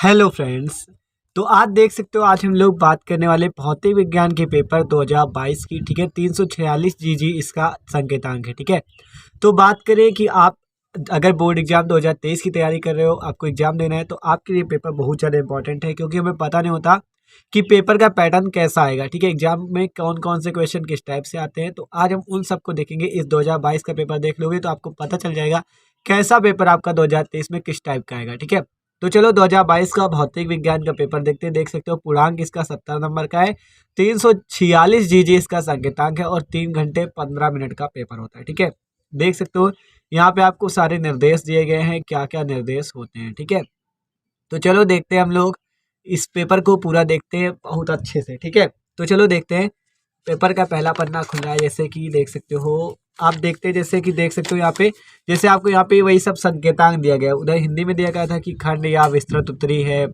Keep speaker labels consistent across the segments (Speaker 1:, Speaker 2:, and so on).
Speaker 1: Hello friends. तो आज देख सकते हो, आज हम लोग बात करने वाले भौतिक विज्ञान के पेपर 2022 की। ठीक है, 346 जीजी इसका संकेतांक है। ठीक है, तो बात करें कि आप अगर बोर्ड एग्जाम 2023 की तैयारी कर रहे हो, आपको एग्जाम देना है, तो आपके लिए पेपर बहुत ज़्यादा इंपॉर्टेंट है, क्योंकि हमें पता नहीं होता कि पेपर का पैटर्न कैसा आएगा। ठीक है, एग्जाम में कौन कौन से क्वेश्चन किस टाइप से आते हैं, तो आज हम उन सबको देखेंगे। इस 2022 का पेपर देख लोगे तो आपको पता चल जाएगा कैसा पेपर आपका 2023 में किस टाइप का आएगा। ठीक है, तो चलो 2022 का भौतिक विज्ञान का पेपर देखते हैं। देख सकते हो, पूर्णांक इसका 70 नंबर का है, 346 जीजी इसका संकेतांक है और 3 घंटे 15 मिनट का पेपर होता है। ठीक है, देख सकते हो यहाँ पे आपको सारे निर्देश दिए गए हैं, क्या क्या निर्देश होते हैं। ठीक है, तो चलो देखते हैं, हम लोग इस पेपर को पूरा देखते हैं बहुत अच्छे से। ठीक है, तो चलो देखते हैं। पेपर का पहला पन्ना खुल रहा है, जैसे कि देख सकते हो आप। देखते हैं जैसे कि देख सकते हो यहाँ पे, जैसे आपको यहाँ पे वही सब संकेतांक दिया गया है। उधर हिंदी में दिया गया था कि खंड या विस्तृत उत्तरी है,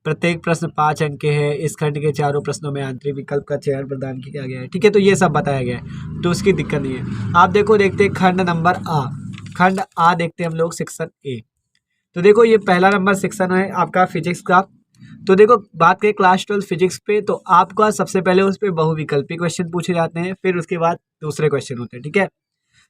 Speaker 1: प्रत्येक प्रश्न 5 अंक के है, इस खंड के चारों प्रश्नों में आंतरिक विकल्प का चयन प्रदान किया गया है। ठीक है, तो ये सब बताया गया है, तो उसकी दिक्कत नहीं है। आप देखो, देखते हैं खंड नंबर आ। खंड आ देखते हैं हम लोग, सेक्शन ए। तो देखो ये पहला नंबर सेक्शन है आपका फिजिक्स का। तो देखो बात करें क्लास 12 फिजिक्स पे, तो आपका सबसे पहले उस पर बहुविकल्पी क्वेश्चन पूछे जाते हैं, फिर उसके बाद दूसरे क्वेश्चन होते हैं। ठीक है,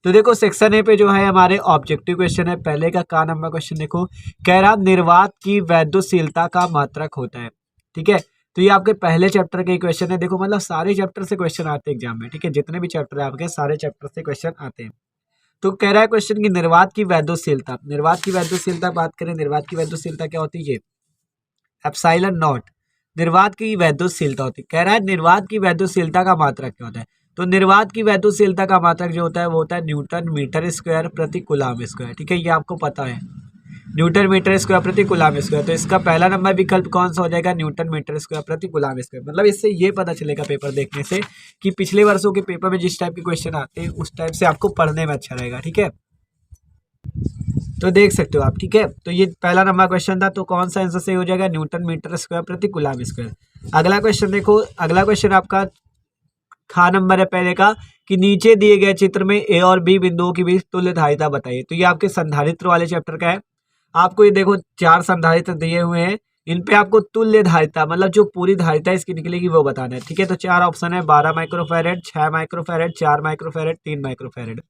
Speaker 1: तो देखो सेक्शन ए पे जो है हमारे ऑब्जेक्टिव क्वेश्चन है। पहले का नंबर क्वेश्चन देखो, कह रहा निर्वात की वैद्युतशीलता का मात्रक होता है। ठीक है, तो ये आपके पहले चैप्टर के क्वेश्चन है। देखो मतलब सारे चैप्टर से क्वेश्चन आते हैं एग्जाम में। ठीक है, जितने भी चैप्टर है आपके, सारे चैप्टर से क्वेश्चन आते हैं। तो कह रहा है क्वेश्चन की निर्वात की वैद्युतशीलता। निर्वात की वैद्युतशीलता बात करें, निर्वात की वैद्युतशीलता क्या होती है? एप्सिलॉन नॉट निर्वात की वैद्युतशीलता होती है। कह रहा है निर्वात की वैद्युतशीलता का मात्रक क्या होता है? तो निर्वात की वैद्युतशीलता का मात्रक जो होता है वो होता है न्यूटन मीटर स्क्वायर प्रति कूलम स्क्वायर। ठीक है, ये आपको पता है, न्यूटन मीटर स्क्वायर प्रति कूलम स्क्वायर। तो इसका पहला नंबर विकल्प कौन सा हो जाएगा? न्यूटन मीटर स्क्वायर प्रति कूलम स्क्वायर। मतलब इससे ये पता चलेगा पेपर देखने से कि पिछले वर्षों के पेपर में जिस टाइप के क्वेश्चन आते हैं उस टाइप से आपको पढ़ने में अच्छा रहेगा। ठीक है, तो देख सकते हो आप। ठीक है, तो ये पहला नंबर क्वेश्चन था, तो कौन सा आंसर सही हो जाएगा? न्यूटन मीटर स्क्वायर प्रति कूलम स्क्वायर। अगला क्वेश्चन देखो, अगला क्वेश्चन आपका खा नंबर है पहले का, कि नीचे दिए गए चित्र में ए और बी बिंदुओं के बीच तुल्य धारिता बताइए। तो ये आपके संधारित्र वाले चैप्टर का है। आपको ये देखो 4 संधारित्र दिए हुए हैं, इन पे आपको तुल्य धारिता मतलब जो पूरी धारिता इसकी निकलेगी वो बताना है। ठीक है, तो 4 ऑप्शन है, 12 माइक्रोफैरेड, 6 माइक्रोफैरेड, 4 माइक्रोफैरेड, 3 माइक्रोफैरेड।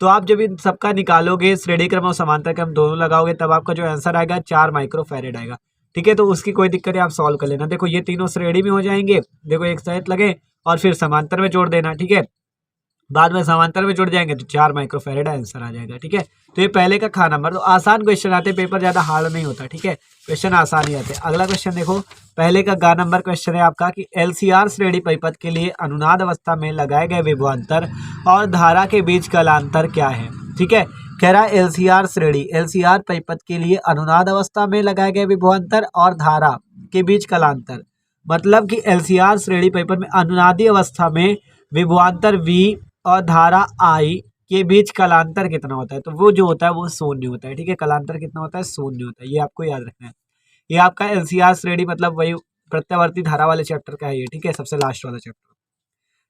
Speaker 1: तो आप जब इन सबका निकालोगे, श्रेणी क्रम और समांतर क्रम दोनों लगाओगे, तब आपका जो आंसर आएगा 4 माइक्रोफैरेड आएगा। ठीक है, तो उसकी कोई दिक्कत है, आप सॉल्व कर लेना। देखो ये तीनों श्रेणी में हो जाएंगे, देखो एक साथ लगे और फिर समांतर में जोड़ देना। ठीक है, बाद में समांतर में जुड़ जाएंगे तो 4 माइक्रोफैरेड आंसर आ जाएगा। ठीक है, तो ये पहले का खा नंबर। तो आसान क्वेश्चन आते हैं, पेपर ज्यादा हार्ड नहीं होता। ठीक है, क्वेश्चन आसान ही आते हैं। अगला क्वेश्चन देखो, पहले का गा नंबर क्वेश्चन है आपका कि एलसीआर श्रेणी परिपथ के लिए अनुनाद अवस्था में लगाए गए विभवांतर और धारा के बीच कलांतर क्या है? ठीक है, कह रहा है एलसीआर श्रेणी, एलसीआर परिपथ के लिए अनुनाद अवस्था में लगाए गए विभवांतर और धारा के बीच कलांतर। मतलब कि एलसीआर श्रेणी परिपथ में अनुनादी अवस्था में विभवांतर V और धारा I के बीच कलांतर कितना होता है? तो वो जो होता है वो शून्य होता है। ठीक है, कलांतर कितना होता है? शून्य होता है। ये आपको याद रखना है। ये आपका एलसीआर श्रेणी मतलब वही प्रत्यावर्ती धारा वाले चैप्टर का है ये। ठीक है, सबसे लास्ट वाला चैप्टर।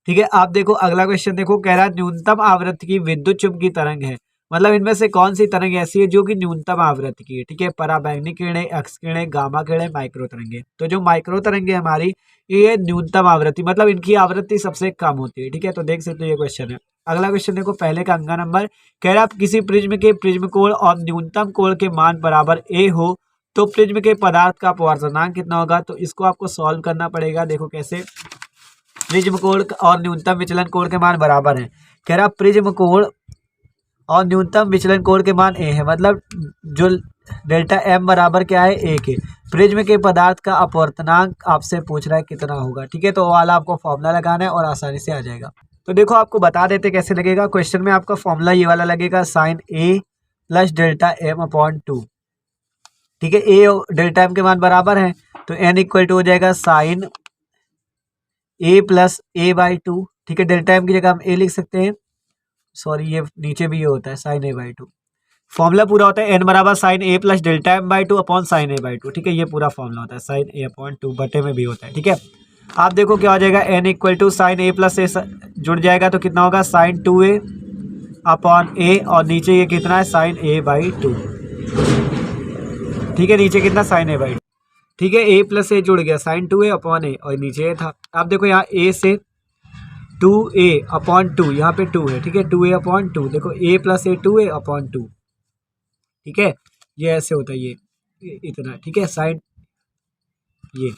Speaker 1: ठीक है, आप देखो अगला क्वेश्चन देखो, कह रहा है न्यूनतम आवृत्ति की विद्युत चुंबकीय तरंग है। मतलब इनमें से कौन सी तरंग ऐसी है जो कि न्यूनतम आवृत्ति की है? ठीक है, पराबैंगनी किरणें, एक्स किरणें, गामा किरणें, माइक्रो तरंगे। तो जो माइक्रो तरंगे हमारी, ये न्यूनतम आवृत्ति मतलब इनकी आवृत्ति सबसे कम होती है। ठीक है, तो देख सकते हो ये क्वेश्चन है। अगला क्वेश्चन देखो, पहले का अंगा नंबर, कह रहा है किसी प्रिज्म के प्रिज्म कोण और न्यूनतम कोण के मान बराबर ए हो तो प्रिज्म के पदार्थ का अपवर्तनांक कितना होगा? तो इसको आपको सॉल्व करना पड़ेगा। देखो कैसे, प्रिज्म कोण और न्यूनतम विचलन कोण के मान बराबर हैं। कह रहा प्रिज्म कोण और न्यूनतम विचलन कोण के मान ए है, मतलब जो डेल्टा एम बराबर क्या है? ए के। प्रिज्म के पदार्थ का अपवर्तनांक आपसे पूछ रहा है कितना होगा। ठीक है, तो वो वाला आपको फॉर्मूला लगाना है और आसानी से आ जाएगा। तो देखो आपको बता देते कैसे लगेगा। क्वेश्चन में आपका फॉर्मूला ये वाला लगेगा, sign A plus delta M upon 2। ठीक है, ए और डेल्टा एम के मान बराबर है, तो एन इक्वल टू हो जाएगा sine A plus A by 2। ठीक है, डेल्टा एम की जगह हम ए लिख सकते हैं, सॉरी ये नीचे भी ये होता है साइन ए बाई 2। फॉर्मूला पूरा होता है एन बराबर sine A plus delta M by 2 upon sine A by 2। ठीक है, ये पूरा फॉर्मूला होता है, साइन ए अपॉन 2 बटे में भी होता है। ठीक है, आप देखो क्या हो जाएगा, N equal to sine A plus A जुड़ जाएगा तो कितना होगा? साइन 2a अपॉन ए, और नीचे ये कितना है? Sine A by 2। ठीक है, नीचे कितना? Sine A by 2। ठीक है। ए प्लस ए जुड़ गया साइन 2a अपॉन ए, और नीचे ए था। अब देखो यहाँ ए से 2a अपॉन 2, यहाँ पे 2 है, ठीक है, 2a अपॉन 2, देखो a plus A 2a upon 2, ठीक है, ये ऐसे होता है, ये इतना, ठीक है, साइन ये।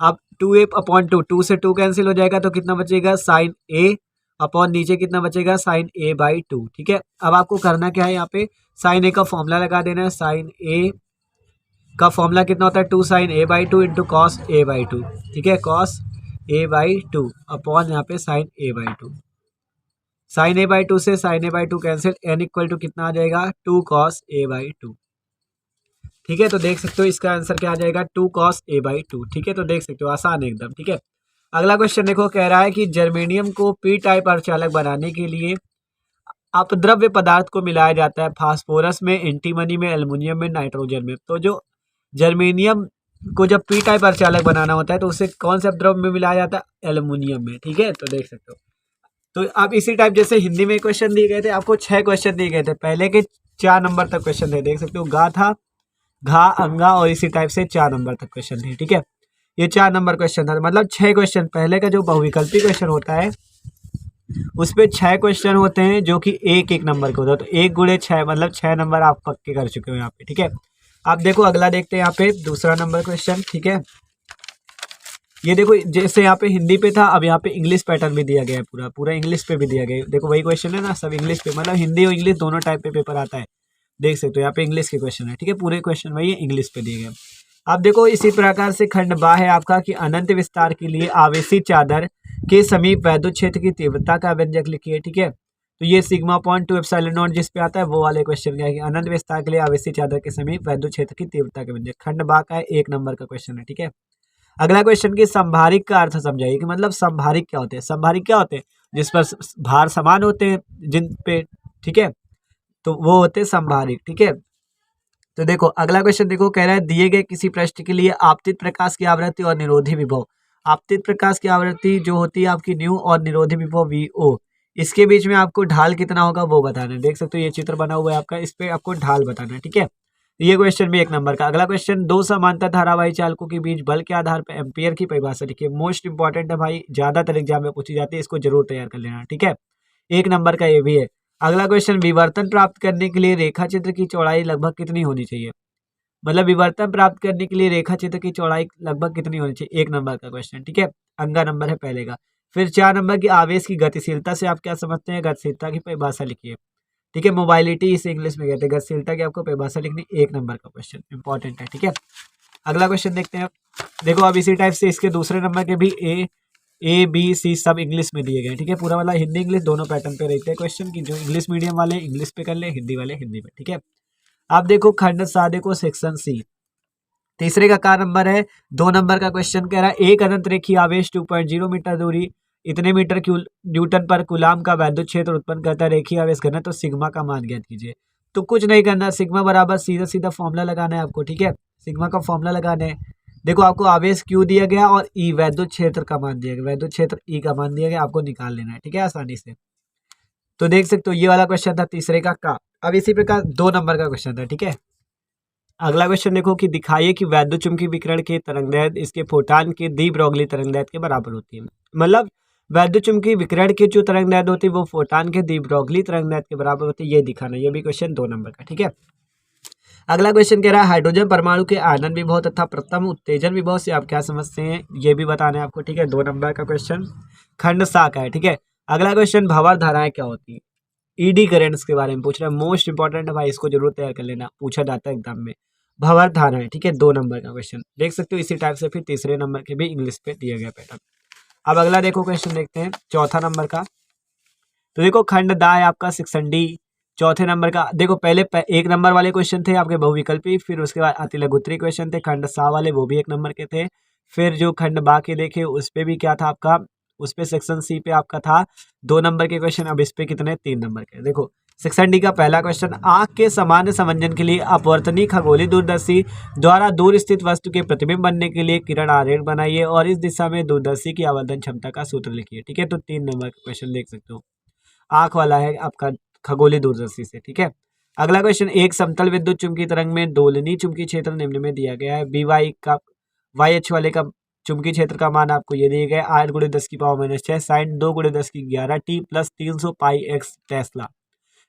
Speaker 1: अब 2a अपॉन 2, 2 से 2 कैंसिल हो जाएगा तो कितना बचेगा, साइन a अपॉन नीचे कितना बचेगा, साइन a बाई 2, ठीक है। अब आपको करना क्या है, यहाँ पे साइन a का फॉर्मूला लगा देना है। साइन a का फॉर्मूला कितना होता है, 2 sine a by 2 into cos a by 2, ठीक है, कॉस a बाई 2 अपॉन यहाँ पे sine a by 2। Sine a by 2 से sine a by 2 cancel, n equal to कितना आ जाएगा, 2 कॉस a बाई 2, ठीक है। तो देख सकते हो इसका आंसर क्या आ जाएगा, 2 कॉस a बाई 2, ठीक है। तो देख सकते हो आसान है एकदम, ठीक है। अगला क्वेश्चन देखो, कह रहा है कि जर्मेनियम को पी टाइप अर्धचालक बनाने के लिए अपद्रव्य पदार्थ को मिलाया जाता है, फास्फोरस में, एंटीमनी में, एल्युमिनियम में, नाइट्रोजन में। तो जो जर्मेनियम को जब पी टाइप अर्धचालक बनाना होता है तो उसे कौन से अपद्रव्य में मिलाया जाता है, एल्युमिनियम में, ठीक है। तो देख सकते हो, तो अब इसी टाइप जैसे हिंदी में क्वेश्चन दिए गए थे, आपको 6 क्वेश्चन दिए गए थे, पहले के 4 नंबर तक क्वेश्चन थे, देख सकते हो, गा था, घा, अंगा, और इसी टाइप से 4 नंबर तक क्वेश्चन थे, ठीक है। ये 4 नंबर क्वेश्चन था, मतलब 6 क्वेश्चन, पहले का जो बहुविकल्पी क्वेश्चन होता है उस पे 6 क्वेश्चन होते हैं जो कि एक एक नंबर के होता है, तो 1 गुणे 6 मतलब 6 नंबर आप पक्के कर चुके हो यहाँ पे, ठीक है। आप देखो अगला देखते हैं, यहाँ पे दूसरा नंबर क्वेश्चन, ठीक है। ये देखो जैसे यहाँ पे हिंदी पे था, अब यहाँ पे इंग्लिश पैटर्न भी दिया गया है, पूरा पूरा इंग्लिश पे भी दिया गया है। देखो वही क्वेश्चन है ना, सब इंग्लिश पे, मतलब हिंदी और इंग्लिश दोनों टाइप पे पेपर आता है, देख सकते हो। यहाँ पे इंग्लिश के क्वेश्चन है, ठीक है, पूरे क्वेश्चन वही इंग्लिश पे दिए गए। अब देखो इसी प्रकार से खंड बा है आपका कि अनंत विस्तार के लिए आवेशित चादर के समीप वैद्युत क्षेत्र की तीव्रता का व्यंजक लिखिए, ठीक है। तो ये सिग्मा पॉइंट 2 एप्सिलॉन नॉट जिस पे आता है वो वाले क्वेश्चन का है कि अनंत विस्तार के लिए आवेशित चादर के समीप वैद्युत क्षेत्र की तीव्रता का व्यंजक, खंड बा का 1 नंबर का क्वेश्चन है, ठीक है। अगला क्वेश्चन की संभारिक का अर्थ समझाइए कि मतलब संभारिक क्या होते हैं। संभारिक क्या होते हैं, जिस पर भार समान होते हैं जिन पे, ठीक है, तो वो होते हैं संभारिक, ठीक है। तो देखो अगला क्वेश्चन देखो, कह रहा है दिए गए किसी पृष्ठ के लिए आपतित प्रकाश की आवृत्ति और निरोधी विभव, आपतित प्रकाश की आवृत्ति जो होती है आपकी न्यू और निरोधी विभव वी ओ, इसके बीच में आपको ढाल कितना होगा वो बताना है। देख सकते हो ये चित्र बना हुआ है आपका, इस पे आपको ढाल बताना है, ठीक है। ये क्वेश्चन भी 1 नंबर का। अगला क्वेश्चन, दो समांतर धारावाही चालकों के बीच बल के आधार पर एम्पियर की परिभाषा लिखिए। मोस्ट इंपॉर्टेंट है भाई, ज्यादातर एग्जाम में पूछी जाती है, इसको जरूर तैयार कर लेना, ठीक है। 1 नंबर का ये भी है। अगला क्वेश्चन, विवर्तन प्राप्त करने के लिए रेखा चित्र की चौड़ाई लगभग कितनी होनी चाहिए, मतलब विवर्तन प्राप्त करने के लिए रेखा चित्र की चौड़ाई लगभग कितनी होनी चाहिए, 1 नंबर का क्वेश्चन, ठीक है। अंगा नंबर है पहले का। फिर 4 नंबर की आवेश की गतिशीलता से आप क्या समझते हैं, गतिशीलता की परिभाषा लिखिए, ठीक है। मोबाइलिटी इसे इंग्लिश में कहते हैं, गतिशीलता की आपको परिभाषा लिखनी, 1 नंबर का क्वेश्चन इंपॉर्टेंट है, ठीक है। अगला क्वेश्चन देखते हैं, देखो अब इसी टाइप से इसके दूसरे नंबर के भी ए बी सी सब इंग्लिश में दिए गए, ठीक है। पूरा वाला हिंदी इंग्लिश दोनों पैटर्न पे रहते हैं क्वेश्चन की, जो इंग्लिश मीडियम वाले इंग्लिश पे कर ले, हिंदी वाले हिंदी में, ठीक है। आप देखो खंड सा देखो सेक्शन सी, तीसरे का नंबर है, 2 नंबर का क्वेश्चन कह रहा है एक अनंत रेखीय आवेश 2.0 मीटर दूरी इतने मीटर न्यूटन पर कूलाम का वैद्युत क्षेत्र उत्पन्न करता है, रेखीय आवेश घनत्व तो सिग्मा का मान ज्ञात कीजिए। तो कुछ नहीं करना, सिग्मा बराबर सीधा सीधा फॉर्मूला लगाना है आपको, ठीक है। सिग्मा का फॉर्मूला लगाना है। देखो आपको आवेश क्यू दिया गया और ई वैद्युत क्षेत्र का मान दिया गया, वैद्युत क्षेत्र ई का मान दिया गया, आपको निकाल लेना है, ठीक है, आसानी से। तो देख सकते हो ये वाला क्वेश्चन था तीसरे का। अब इसी प्रकार 2 नंबर का क्वेश्चन था, ठीक है। अगला क्वेश्चन देखो कि दिखाइए कि वैद्युत चुंबकीय विकिरण के तरंगदैर्घ्य इसके फोटान के दी ब्रोगली तरंगदैर्घ्य के बराबर होती है, मतलब वैद्युत चुंबकीय विकिरण की जो तरंगदैर्घ्य होती है वो फोटान के दी ब्रोगली तरंगदैर्घ्य के बराबर होती है, ये दिखाना। ये भी क्वेश्चन 2 नंबर का, ठीक है। अगला क्वेश्चन कह रहा है हाइड्रोजन परमाणु के आयनन विभव तथा प्रथम उत्तेजन विभव से आप क्या समझते हैं, ये भी बताना है आपको, ठीक है। 2 नंबर का क्वेश्चन खंड सा का है, ठीक है। अगला क्वेश्चन भंवर धाराएं क्या होती है, ईडी करेंट्स के बारे में पूछ रहा है, मोस्ट इंपॉर्टेंट है भाई, इसको जरूर तैयार कर लेना, पूछा जाता है एग्जाम में। भंवर धाराएं, ठीक है, 2 नंबर का क्वेश्चन देख सकते हो। इसी टाइप से फिर तीसरे नंबर के भी इंग्लिश पे दिया गया पैटर्न। अब अगला देखो क्वेश्चन देखते हैं 4था नंबर का। तो देखो खंड दा है आपका सेक्शन डी, चौथे नंबर का। देखो पहले 1 नंबर वाले क्वेश्चन थे आपके बहुविकल्पी, फिर उसके बाद अति लघुत्तरी क्वेश्चन थे खंड सा वाले, वो भी 1 नंबर के थे। फिर जो खंड बा के देखे उस पे भी क्या था आपका, उस पे सेक्शन सी पे आपका था 2 नंबर के क्वेश्चन। अब इस पे कितने, 3 नंबर के। देखो सेक्शन डी का पहला क्वेश्चन, आंख के सामान्य समंजन के लिए अपवर्तनीय खगोलीय दूरदर्शी द्वारा दूर स्थित वस्तु के प्रतिबिंब बनने के लिए किरण आरेख बनाइए और इस दिशा में दूरदर्शी की आवर्धन क्षमता का सूत्र लिखिए, ठीक है। तो 3 नंबर का क्वेश्चन देख सकते हो, आंख वाला है आपका खगोलीय दूरदर्शी से, ठीक है। अगला क्वेश्चन, एक समतल विद्युत चुंबकीय तरंग में दोलनीय चुंबकीय क्षेत्र निम्न में दिया गया है, बी वाई का YH वाले का चुंबकीय क्षेत्र का मान आपको ये दिया गया 8 × 10⁻⁶ साइन 2 × 10⁻11 t प्लस 300 पाई x टेस्ला।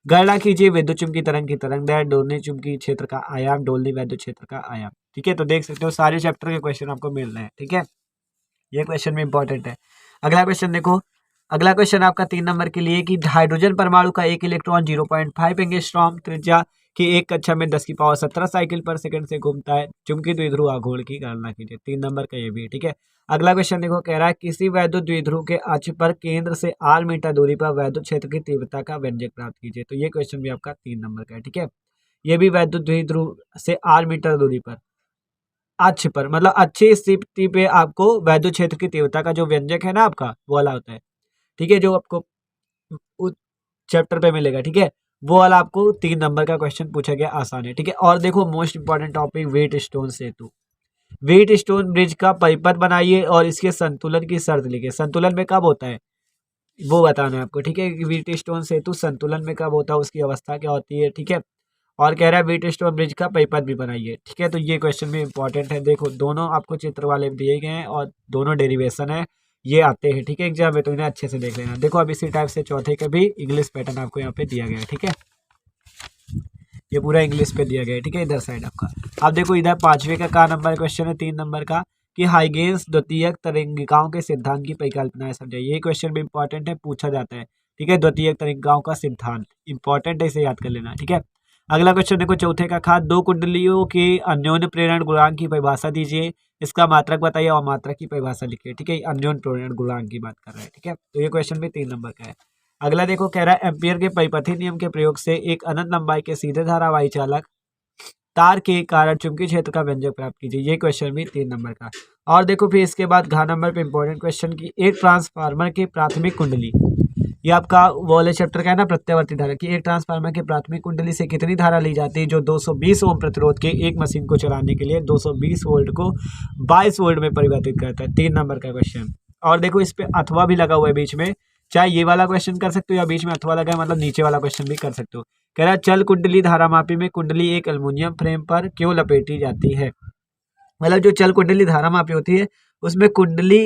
Speaker 1: गणना कीजिए विद्युत चुंबकीय तरंग की तरंग दैर्ध्य, डोलनी चुंबकीय क्षेत्र का आयाम, डोलनी वैद्युत क्षेत्र का आयाम। ठीक है, तो देख सकते हो सारे चैप्टर के क्वेश्चन आपको मिल रहे हैं। ठीक है, ये क्वेश्चन भी इंपॉर्टेंट है। अगला क्वेश्चन देखो, अगला क्वेश्चन आपका 3 नंबर के लिए कि हाइड्रोजन परमाणु का एक इलेक्ट्रॉन 0.5 एंगस्ट्रॉम त्रिज्या की एक कक्षा में 10⁻17 साइकिल पर सेकंड से घूमता है। चुंबकीय द्विध्रुव आघूर्ण की गणना कीजिए। 3 नंबर का ये भी है। ठीक है, अगला क्वेश्चन देखो, कह रहा है किसी वैद्युत द्विध्रुव के अक्ष पर केंद्र से r मीटर दूरी पर वैद्युत क्षेत्र की तीव्रता का व्यंजक प्राप्त कीजिए। तो ये क्वेश्चन भी आपका 3 नंबर का है। ठीक है, ये भी वैद्युत द्विध्रुव से r मीटर दूरी पर अक्ष पर मतलब अच्छी स्थिति पे आपको वैद्युत क्षेत्र की तीव्रता का जो व्यंजक है ना आपका वो वाला होता है। ठीक है, जो आपको उस चैप्टर पे मिलेगा। ठीक है, वो वाला आपको 3 नंबर का क्वेश्चन पूछा गया, आसान है। ठीक है, और देखो most important topic Wheatstone सेतु। वेट स्टोन ब्रिज का परिपथ बनाइए और इसके संतुलन की शर्त लिखिए। संतुलन में कब होता है वो बताना है आपको। ठीक है, वेट स्टोन सेतु संतुलन में कब होता है, उसकी अवस्था क्या होती है। ठीक है, और कह रहा है वेट स्टोन ब्रिज का परिपथ भी बनाइए। ठीक है, तो ये क्वेश्चन भी इंपॉर्टेंट है। देखो दोनों आपको चित्र वाले दिए गए हैं और दोनों डेरिवेशन है, ये आते हैं। ठीक है, एग्जाम में तो इन्हें अच्छे से देख लेना। देखो अब इसी टाइप से चौथे का भी इंग्लिश पैटर्न आपको यहाँ पे दिया गया है। ठीक है, ये पूरा इंग्लिश पे दिया गया है। ठीक है, इधर साइड आपका। अब देखो इधर 5वें का नंबर क्वेश्चन है 3 नंबर का कि हाइगेंस द्वितीयक तरंगिकाओं के सिद्धांत की परिकल्पनाएं समझाइए। ये क्वेश्चन भी इंपॉर्टेंट है, पूछा जाता है। ठीक है, द्वितीयक तरंगिकाओं का सिद्धांत इंपॉर्टेंट है, इसे याद कर लेना। ठीक है, अगला क्वेश्चन देखो चौथे का दो कुंडलियों के अन्योन्य प्रेरण गुणांक की परिभाषा दीजिए। इसका मात्रक बताइए और मात्रक की परिभाषा लिखिए। ठीक है, अन्योन्य प्रेरण गुणांक की बात कर रहे हैं। ठीक है, तो ये क्वेश्चन भी 3 नंबर का है। अगला देखो कह रहा है एम्पियर के परिपथी नियम के प्रयोग से एक अनंत लंबाई के सीधे धारावाही चालक तार के कारण चुंबकीय क्षेत्र का व्यंजक प्राप्त कीजिए। ये क्वेश्चन भी 3 नंबर का। और देखो फिर इसके बाद घ नंबर पे इंपॉर्टेंट क्वेश्चन की एक ट्रांसफार्मर की प्राथमिक कुंडली, ये आपका वो वाले चैप्टर का है ना प्रत्यावर्ती धारा की। एक ट्रांसफार्मर की प्राथमिक कुंडली से कितनी धारा ली जाती है जो 220 ओम प्रतिरोध के एक मशीन को चलाने के लिए 220 वोल्ट को 22 वोल्ट में परिवर्तित करता है। 3 नंबर का क्वेश्चन। और देखो इस पे अथवा भी लगा हुआ है बीच में, चाहे ये वाला क्वेश्चन कर सकते हो या बीच में अथवा लगा है मतलब नीचे वाला क्वेश्चन भी कर सकते हो। कह रहा है चल कुंडली धारामापी में कुंडली एक एल्युमिनियम फ्रेम पर क्यों लपेटी जाती है। मतलब जो चल कुंडली धारामापी होती है उसमें कुंडली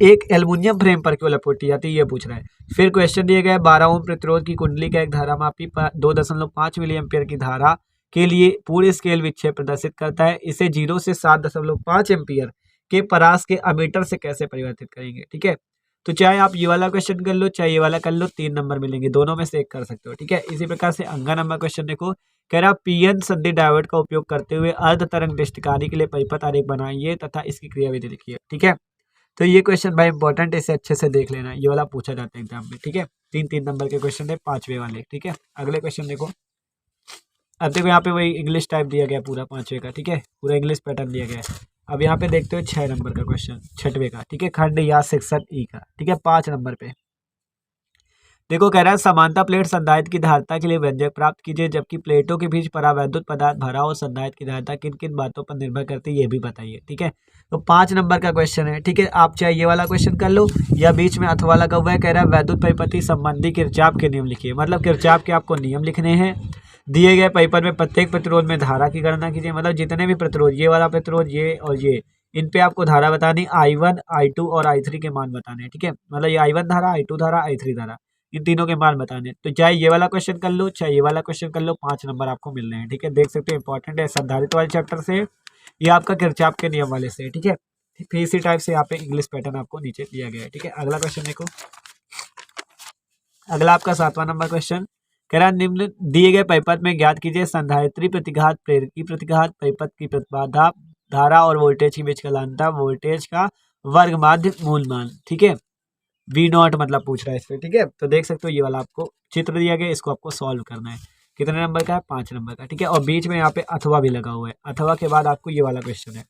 Speaker 1: एक एल्युमिनियम फ्रेम पर क्यों लपेटी जाती है, ये पूछ रहा है। फिर क्वेश्चन दिया गया है 12 ओम प्रतिरोध की कुंडली का एक धारामापी 2.5 मिली एम्पियर की धारा के लिए पूरे स्केल विक्षेप प्रदर्शित करता है। इसे 0 से 7.5 एम्पियर के परास के अमीटर से कैसे परिवर्तित करेंगे। ठीक है, तो चाहे आप ये वाला क्वेश्चन कर लो चाहे ये वाला कर लो, 3 नंबर मिलेंगे, दोनों में से एक कर सकते हो। ठीक है, इसी प्रकार से अंगा नंबर क्वेश्चन देखो, कह रहा पीएन संधि डायोड का उपयोग करते हुए अर्ध तरंग दृष्टिकारी के लिए परिपथ आरेख बनाइए तथा इसकी क्रियाविधि लिखिए। ठीक है, तो ये क्वेश्चन भाई इंपॉर्टेंट है, इसे अच्छे से देख लेना, ये वाला पूछा जाता है एग्जाम में। ठीक है, 3 नंबर के क्वेश्चन है 5वें वाले। ठीक है, अगले क्वेश्चन देखो। अब देखो यहाँ पे वही इंग्लिश टाइप दिया गया पूरा 5वें का। ठीक है, पूरा इंग्लिश पैटर्न दिया गया है। अब यहाँ पे देखते हो 6 नंबर का क्वेश्चन 6वें का। ठीक है, खंड या सेक्शन ई का। ठीक है, 5 नंबर पे देखो कह रहा है समानता प्लेट संधारित्र की धारिता के लिए व्यंजक प्राप्त कीजिए, जबकि प्लेटों के बीच परावैद्युत पदार्थ भरा और संधारित्र की धारिता किन किन बातों पर निर्भर करती है ये भी बताइए। ठीक है, तो 5 नंबर का क्वेश्चन है। ठीक है, आप चाहे ये वाला क्वेश्चन कर लो या बीच में अथवा लगा हुआ है। कह रहा है वैद्युत परिपथी संबंधी किरचॉफ के नियम लिखिए। मतलब किरचॉफ के आपको नियम लिखने हैं। दिए गए परिपथ में प्रत्येक प्रतिरोध में धारा की गणना कीजिए। मतलब जितने भी प्रतिरोध, ये वाला प्रतिरोध, ये और ये, इन पे आपको धारा बतानी I1 I2 और I3 के मान बताने हैं। ठीक है, मतलब ये I1 धारा, I2 धारा, I3 धारा, इन तीनों के मान बताने। तो चाहे ये वाला क्वेश्चन कर लो चाहे ये वाला क्वेश्चन कर लो, 5 नंबर आपको मिल रहे हैं। ठीक है, देख सकते हो इंपॉर्टेंट है संधारित्र वाले चैप्टर से, ये आपका किरचॉफ के नियम वाले से। ठीक है, फिर इसी टाइप से यहाँ पे इंग्लिश पैटर्न आपको नीचे दिया गया है। ठीक है, अगला क्वेश्चन देखो। अगला आपका 7वां नंबर क्वेश्चन कह रहा है निम्न दिए गए परिपथ में ज्ञात कीजिए संधारित्री प्रतिघात प्रेरकी प्रतिघात परिपथ की प्रतिबाधा धारा और वोल्टेज के बीच का अंतर, वोल्टेज का वर्ग माध्य मूल मान। ठीक है, V0 मतलब पूछ रहा है इसमें। ठीक है, तो देख सकते हो ये वाला आपको चित्र दिया गया, इसको आपको सॉल्व करना है। कितने नंबर का है, 5 नंबर का। ठीक है, और बीच में यहाँ पे अथवा भी लगा हुआ है। अथवा के बाद आपको ये वाला क्वेश्चन है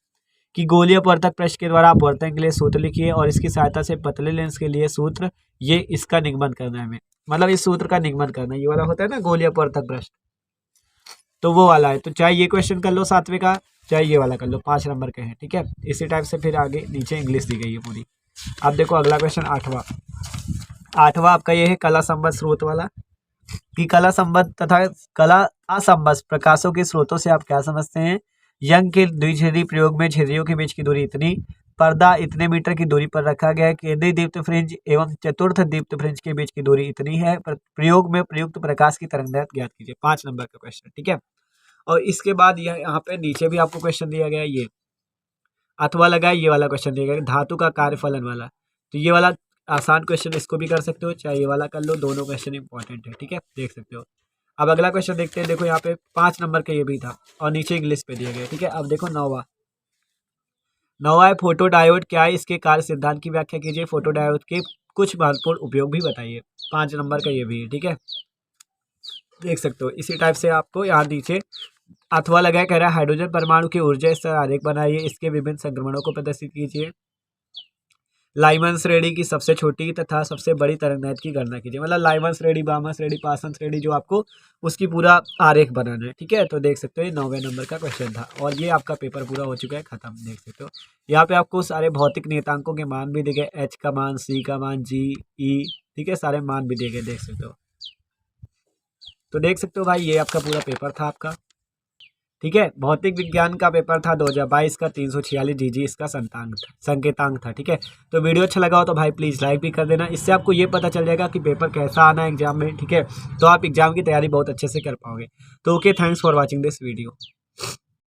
Speaker 1: कि गोलीय अपवर्तक पृष्ठ के द्वारा अपवर्तन के लिए सूत्र लिखिए और इसकी सहायता से पतले लेंस के लिए सूत्र, ये इसका निगमन करना है हमें। मतलब इस सूत्र का निगमन करना है, ये वाला होता है ना गोलीय अपवर्तक पृष्ठ, तो वो वाला है। तो चाहे ये क्वेश्चन कर लो 7वें का, चाहे ये वाला कर लो, 5 नंबर के हैं। ठीक है, इसी टाइप से फिर आगे नीचे इंग्लिश दी गई है पूरी। अब देखो अगला क्वेश्चन 8वां आपका ये है कला संबद्ध स्रोत वाला, कि कला संबद्ध तथा कला असंबद्ध प्रकाशों के स्रोतों से आप क्या समझते हैं। यंग के द्विछेदी प्रयोग में छेदियों के बीच की दूरी इतनी, पर्दा इतने मीटर की दूरी पर रखा गया है, केंद्रीय दीप्त फ्रिंज एवं चतुर्थ दीप्त फ्रिंज के बीच की दूरी इतनी है, प्रयोग में प्रयुक्त प्रकाश की तरंगदैर्घ्य ज्ञात कीजिए। 5 नंबर का क्वेश्चन, ठीक है। और इसके बाद यह यहाँ पे नीचे भी आपको क्वेश्चन दिया गया है, ये अथवा लगा है, ये वाला क्वेश्चन दिया गया धातु का कार्यफलन वाला। तो ये वाला आसान क्वेश्चन, इसको भी कर सकते हो, चाहे ये वाला कर लो, दोनों क्वेश्चन इंपॉर्टेंट है, ठीक है, देख सकते हो। अब अगला क्वेश्चन देखते हैं। देखो यहाँ पे 5 नंबर का ये भी था और नीचे इंग्लिश पे दिया गया, ठीक है। अब देखो नौवा है फोटो डायोड क्या है, इसके कार्य सिद्धांत की व्याख्या कीजिए। फोटो डायोड के कुछ महत्वपूर्ण उपयोग भी बताइए। 5 नंबर का ये भी है, ठीक है, देख सकते हो। इसी टाइप से आपको यहाँ नीचे अथवा लगाया, कह रहा है हाइड्रोजन परमाणु की ऊर्जा स्तर आरेख बनाइए, इसके विभिन्न संक्रमणों को प्रदर्शित कीजिए। लाइमन श्रेणी की सबसे छोटी तथा सबसे बड़ी तरंगदैर्घ्य की गणना कीजिए। मतलब लाइमन श्रेणी, बामन श्रेणी, पासन श्रेणी, जो आपको उसकी पूरा आरेख बनाना है, ठीक है। तो देख सकते हो ये 9वें नंबर का क्वेश्चन था और ये आपका पेपर पूरा हो चुका है, खत्म, देख सकते हो। यहाँ पे आपको सारे भौतिक नियतांकों के मान भी दिए गए, एच का मान, सी का मान, जी, ई, ठीक है, सारे मान भी दिए गए, देख सकते हो। तो देख सकते हो भाई, ये आपका पूरा पेपर था आपका, ठीक है। भौतिक विज्ञान का पेपर था 2022 का, 346 जीजी इसका संकेतांक था, ठीक है। तो वीडियो अच्छा लगा हो तो भाई प्लीज़ लाइक भी कर देना, इससे आपको ये पता चल जाएगा कि पेपर कैसा आना है एग्जाम में, ठीक है। तो आप एग्जाम की तैयारी बहुत अच्छे से कर पाओगे। तो okay, thanks for watching this video.